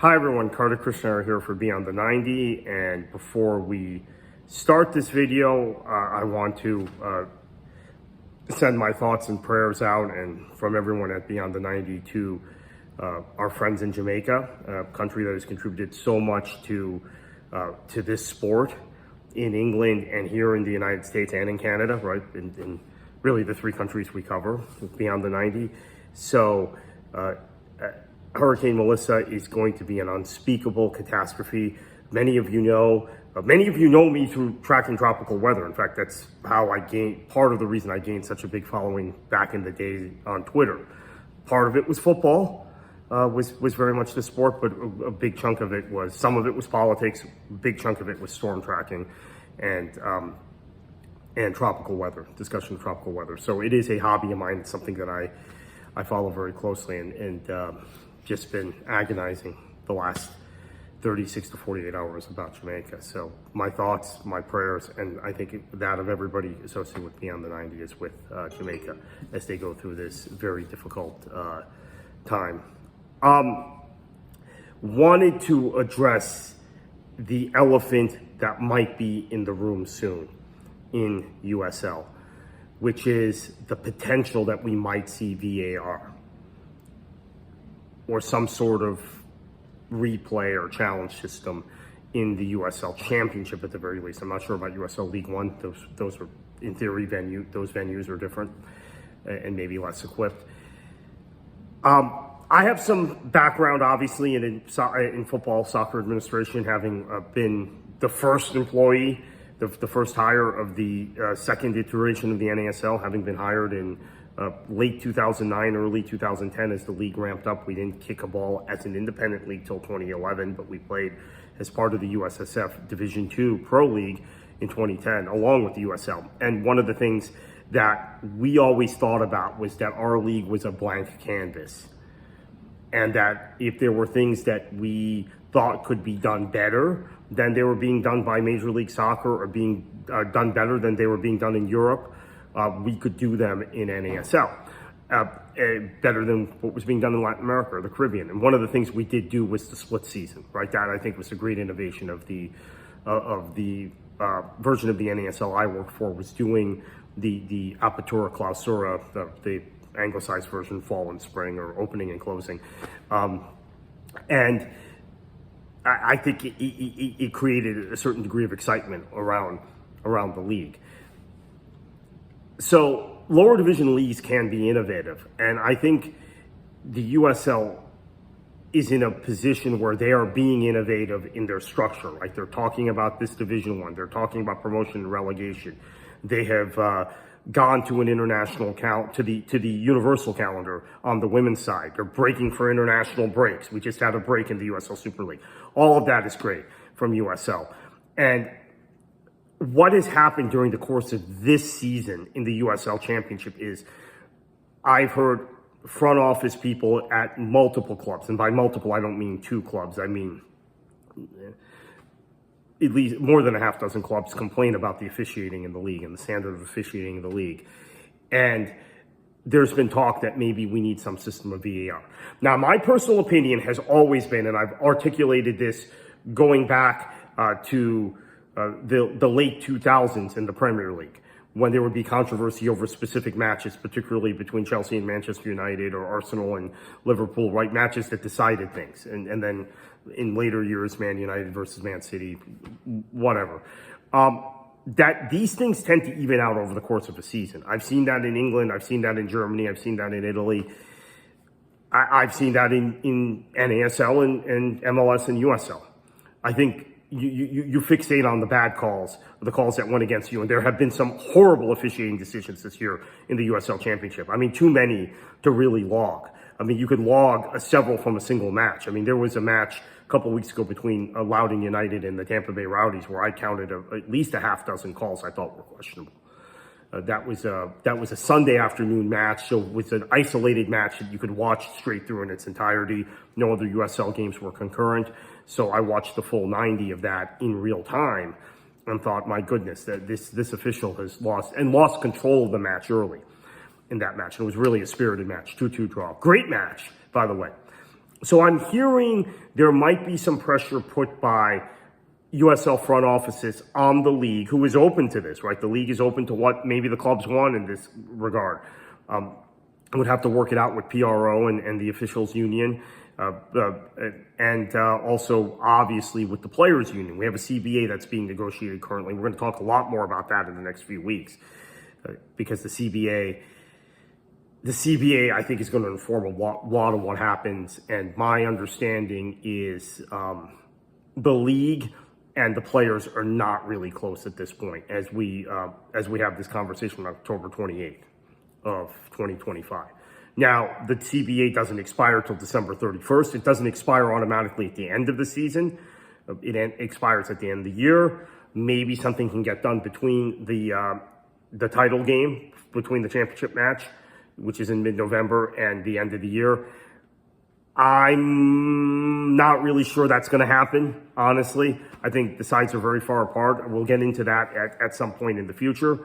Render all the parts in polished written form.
Hi everyone, Carter Krishnara here for Beyond the 90, and before we start this video, I want to send my thoughts and prayers out and from everyone at Beyond the 90 to our friends in Jamaica, a country that has contributed so much to this sport in England and here in the United States and in Canada, right? In really the three countries we cover with Beyond the 90. So Hurricane Melissa is going to be an unspeakable catastrophe. Many of you know me through tracking tropical weather. In fact, that's how I gained, part of the reason I gained such a big following back in the day on Twitter. Part of it was football, was very much the sport, but a big chunk of it was, some of it was politics, a big chunk of it was storm tracking and tropical weather, discussion of tropical weather. So it is a hobby of mine. It's something that I follow very closely and just been agonizing the last 36 to 48 hours about Jamaica. So my thoughts, my prayers, and I think that of everybody associated with Beyond the 90 is with Jamaica as they go through this very difficult time. Wanted to address the elephant that might be in the room soon in USL, which is the potential that we might see VAR or some sort of replay or challenge system in the USL Championship at the very least. I'm not sure about USL League One. Those are, in theory, those venues are different and maybe less equipped. I have some background, obviously, in football, soccer administration, having been the first employee, the first hire of the second iteration of the NASL, having been hired in late 2009, early 2010 as the league ramped up. We didn't kick a ball as an independent league till 2011, but we played as part of the USSF Division II Pro League in 2010, along with the USL. And one of the things that we always thought about was that our league was a blank canvas, and that if there were things that we thought could be done better than they were being done by Major League Soccer or being done better than they were being done in Europe, we could do them in NASL, better than what was being done in Latin America or the Caribbean. And one of the things we did do was the split season, right? That I think was a great innovation of the version of the NASL I worked for, was doing the Apertura Clausura, the anglicized version, fall and spring, or opening and closing. And I think it created a certain degree of excitement around the league. So lower division leagues can be innovative, and I think the USL is in a position where they are being innovative in their structure. Like, they're talking about this Division One, they're talking about promotion and relegation. They have gone to an international to the universal calendar on the women's side. They're breaking for international breaks. We just had a break in the USL Super League. All of that is great from USL. And what has happened during the course of this season in the USL Championship is, I've heard front office people at multiple clubs, and by multiple I don't mean two clubs, I mean at least more than a half dozen clubs, complain about the officiating in the league and the standard of officiating in the league. And there's been talk that maybe we need some system of VAR. Now, my personal opinion has always been, and I've articulated this going back to the late 2000s in the Premier League, when there would be controversy over specific matches, particularly between Chelsea and Manchester United, or Arsenal and Liverpool, right? Matches that decided things. And then in later years, Man United versus Man City, whatever. That these things tend to even out over the course of a season. I've seen that in England. I've seen that in Germany. I've seen that in Italy. I've seen that in NASL and MLS and USL. I think you fixate on the bad calls, the calls that went against you, and there have been some horrible officiating decisions this year in the USL Championship. I mean, too many to really log. I mean, you could log several from a single match. I mean, there was a match a couple of weeks ago between Loudoun United and the Tampa Bay Rowdies where I counted at least a half dozen calls I thought were questionable. That was a Sunday afternoon match, so it was an isolated match that you could watch straight through in its entirety. No other USL games were concurrent, so I watched the full 90 of that in real time and thought, my goodness, that this official has lost control of the match early in that match. And it was really a spirited match, 2-2 draw. Great match, by the way. So I'm hearing there might be some pressure put by USL front offices on the league, who is open to this, right? The league is open to what maybe the clubs want in this regard. Would have to work it out with PRO and the officials union, and also obviously with the players union. We have a CBA that's being negotiated currently. We're going to talk a lot more about that in the next few weeks, because the CBA I think is going to inform a lot of what happens. And my understanding is the league and the players are not really close at this point as we have this conversation on October 28th of 2025. Now, the CBA doesn't expire till December 31st. It doesn't expire automatically at the end of the season. It expires at the end of the year. Maybe something can get done between the title game, between the championship match, which is in mid-November, and the end of the year. I'm not really sure that's going to happen, honestly. I think the sides are very far apart. We'll get into that at some point in the future.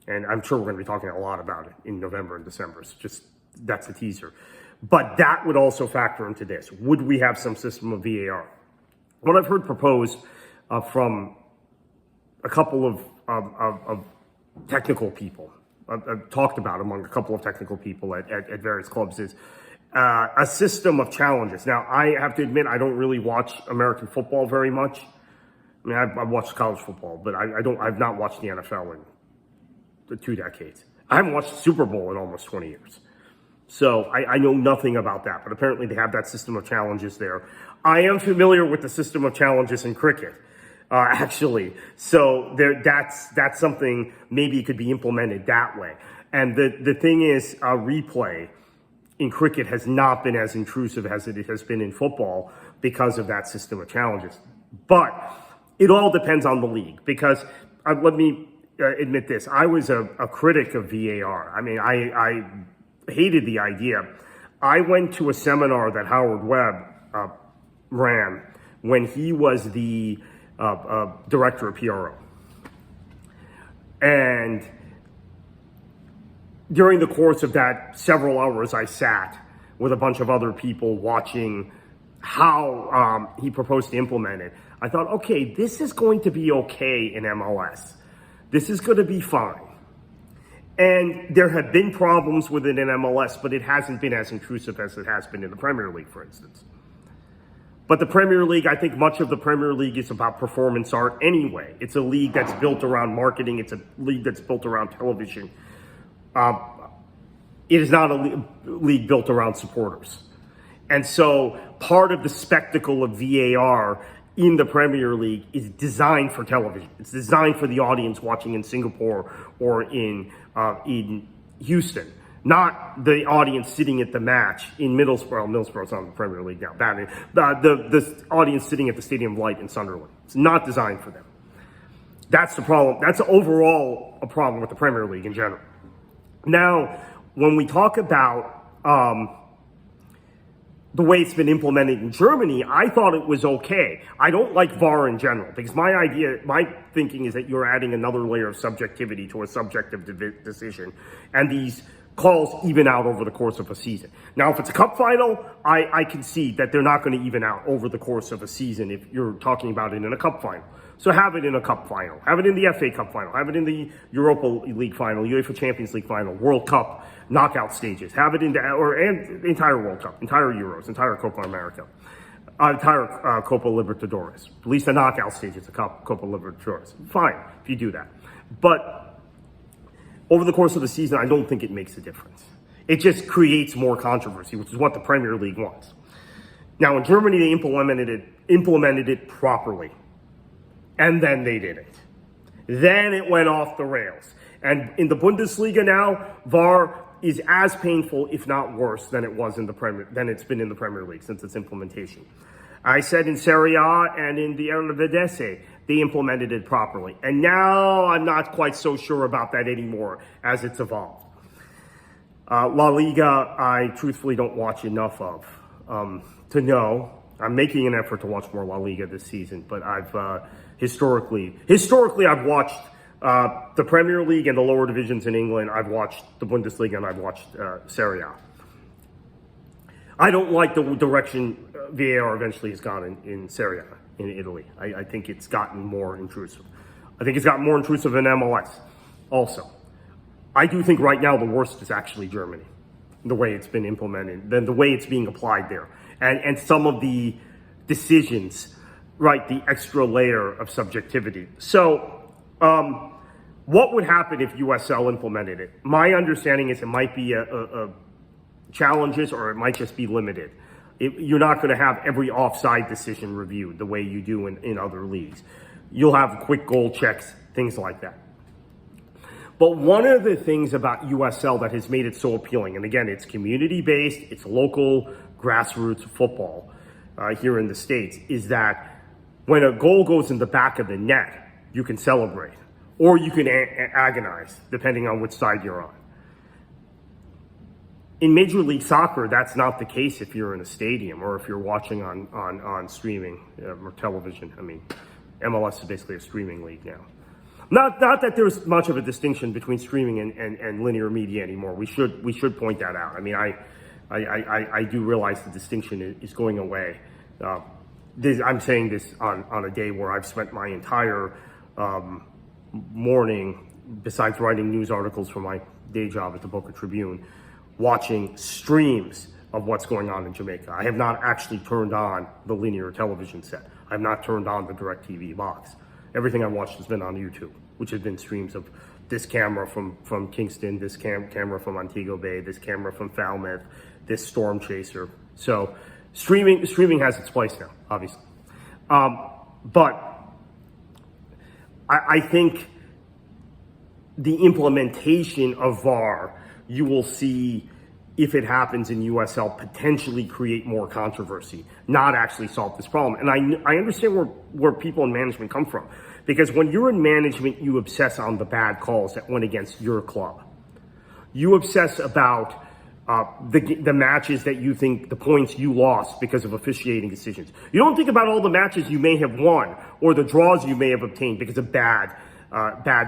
And I'm sure we're going to be talking a lot about it in November and December. So just that's a teaser. But that would also factor into this. Would we have some system of VAR? What I've heard proposed from a couple of technical people, I've talked about among a couple of technical people at various clubs, is a system of challenges. Now, I have to admit, I don't really watch American football very much. I mean, I've watched college football, but I've not watched the NFL in 2 decades. I haven't watched the Super Bowl in almost 20 years. So I know nothing about that, but apparently they have that system of challenges there. I am familiar with the system of challenges in cricket, actually. So that's something maybe could be implemented that way. And the thing is, replay in cricket has not been as intrusive as it has been in football because of that system of challenges. But it all depends on the league, because let me admit this. I was a critic of VAR. I mean, I hated the idea. I went to a seminar that Howard Webb ran when he was the director of PRO. And during the course of that several hours, I sat with a bunch of other people watching how he proposed to implement it. I thought, okay, this is going to be okay in MLS. This is going to be fine. And there have been problems with it in MLS, but it hasn't been as intrusive as it has been in the Premier League, for instance. But the Premier League, I think much of the Premier League is about performance art anyway. It's a league that's built around marketing. It's a league that's built around television. It is not a league built around supporters. And so part of the spectacle of VAR in the Premier League is designed for television. It's designed for the audience watching in Singapore or in Houston, not the audience sitting at the match in Middlesbrough. Middlesbrough's not in the Premier League now. The audience sitting at the Stadium of Light in Sunderland. It's not designed for them. That's the problem. That's overall a problem with the Premier League in general. Now, when we talk about the way it's been implemented in Germany, I thought it was okay. I don't like VAR in general, because my thinking is that you're adding another layer of subjectivity to a subjective decision, and these calls even out over the course of a season. Now, if it's a cup final, I concede that they're not going to even out over the course of a season if you're talking about it in a cup final. So have it in a cup final, have it in the FA Cup final, have it in the Europa League final, UEFA Champions League final, World Cup knockout stages, have it in the entire World Cup, entire Euros, entire Copa America, entire Copa Libertadores, at least the knockout stages of Copa Libertadores. Fine if you do that. But over the course of the season, I don't think it makes a difference. It just creates more controversy, which is what the Premier League wants. Now, in Germany, they implemented it properly. And then they did it. Then it went off the rails. And in the Bundesliga now, VAR is as painful, if not worse, than it's been in the Premier League since its implementation. I said in Serie A and in the Eredivisie, they implemented it properly. And now I'm not quite so sure about that anymore as it's evolved. La Liga, I truthfully don't watch enough of to know. I'm making an effort to watch more La Liga this season, but I've historically I've watched the Premier League and the lower divisions in England. I've watched the Bundesliga and I've watched Serie A. I don't like the direction VAR eventually has gone in Serie A in Italy. I think it's gotten more intrusive. I think it's gotten more intrusive in MLS also. I do think right now the worst is actually Germany, the way it's been implemented, the way it's being applied there. And some of the decisions, right, the extra layer of subjectivity. So what would happen if USL implemented it? My understanding is it might be a challenges, or it might just be limited. You're not going to have every offside decision reviewed the way you do in other leagues. You'll have quick goal checks, things like that. But one of the things about USL that has made it so appealing, and again, it's community-based, it's local grassroots football here in the States, is that when a goal goes in the back of the net, you can celebrate, or you can agonize, depending on which side you're on. In Major League Soccer, that's not the case if you're in a stadium or if you're watching on streaming or television. I mean, MLS is basically a streaming league now. Not that there's much of a distinction between streaming and linear media anymore. We should point that out. I mean, I do realize the distinction is going away. I'm saying this on a day where I've spent my entire morning, besides writing news articles for my day job at the Boca Tribune, watching streams of what's going on in Jamaica. I have not actually turned on the linear television set. I have not turned on the DirecTV box. Everything I've watched has been on YouTube, which has been streams of this camera from Kingston, this camera from Montego Bay, this camera from Falmouth, this Storm Chaser. So streaming has its place now, obviously. But I think the implementation of VAR, you will see, if it happens in USL, potentially create more controversy, not actually solve this problem. And I understand where people in management come from, because when you're in management, you obsess on the bad calls that went against your club. You obsess about the matches that you think, the points you lost because of officiating decisions. You don't think about all the matches you may have won or the draws you may have obtained because of bad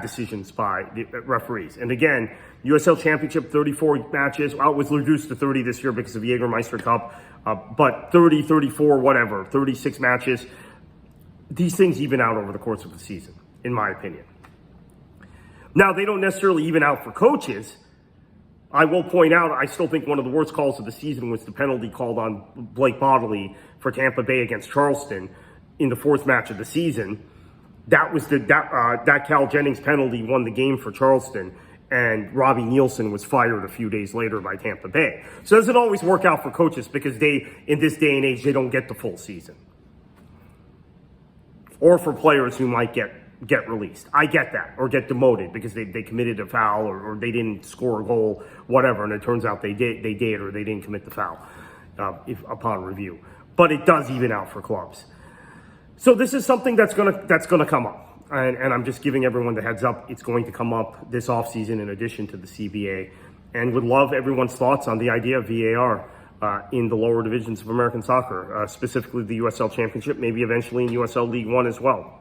decisions by the referees. And again, USL Championship, 34 matches. Well, it was reduced to 30 this year because of the Jägermeister Cup. But 30, 34, whatever, 36 matches. These things even out over the course of the season, in my opinion. Now, they don't necessarily even out for coaches. I will point out, I still think one of the worst calls of the season was the penalty called on Blake Bodley for Tampa Bay against Charleston in the fourth match of the season. That was that Cal Jennings penalty won the game for Charleston, and Robbie Nielsen was fired a few days later by Tampa Bay. So it doesn't always work out for coaches, because in this day and age, they don't get the full season. Or for players who might get released. I get that, or get demoted because they committed a foul, or they didn't score a goal, whatever, and it turns out they did, or they didn't commit the foul upon review. But it does even out for clubs. So this is something that's gonna come up, and I'm just giving everyone the heads up. It's going to come up this offseason in addition to the CBA, and would love everyone's thoughts on the idea of VAR in the lower divisions of American soccer, specifically the USL Championship, maybe eventually in USL League One as well.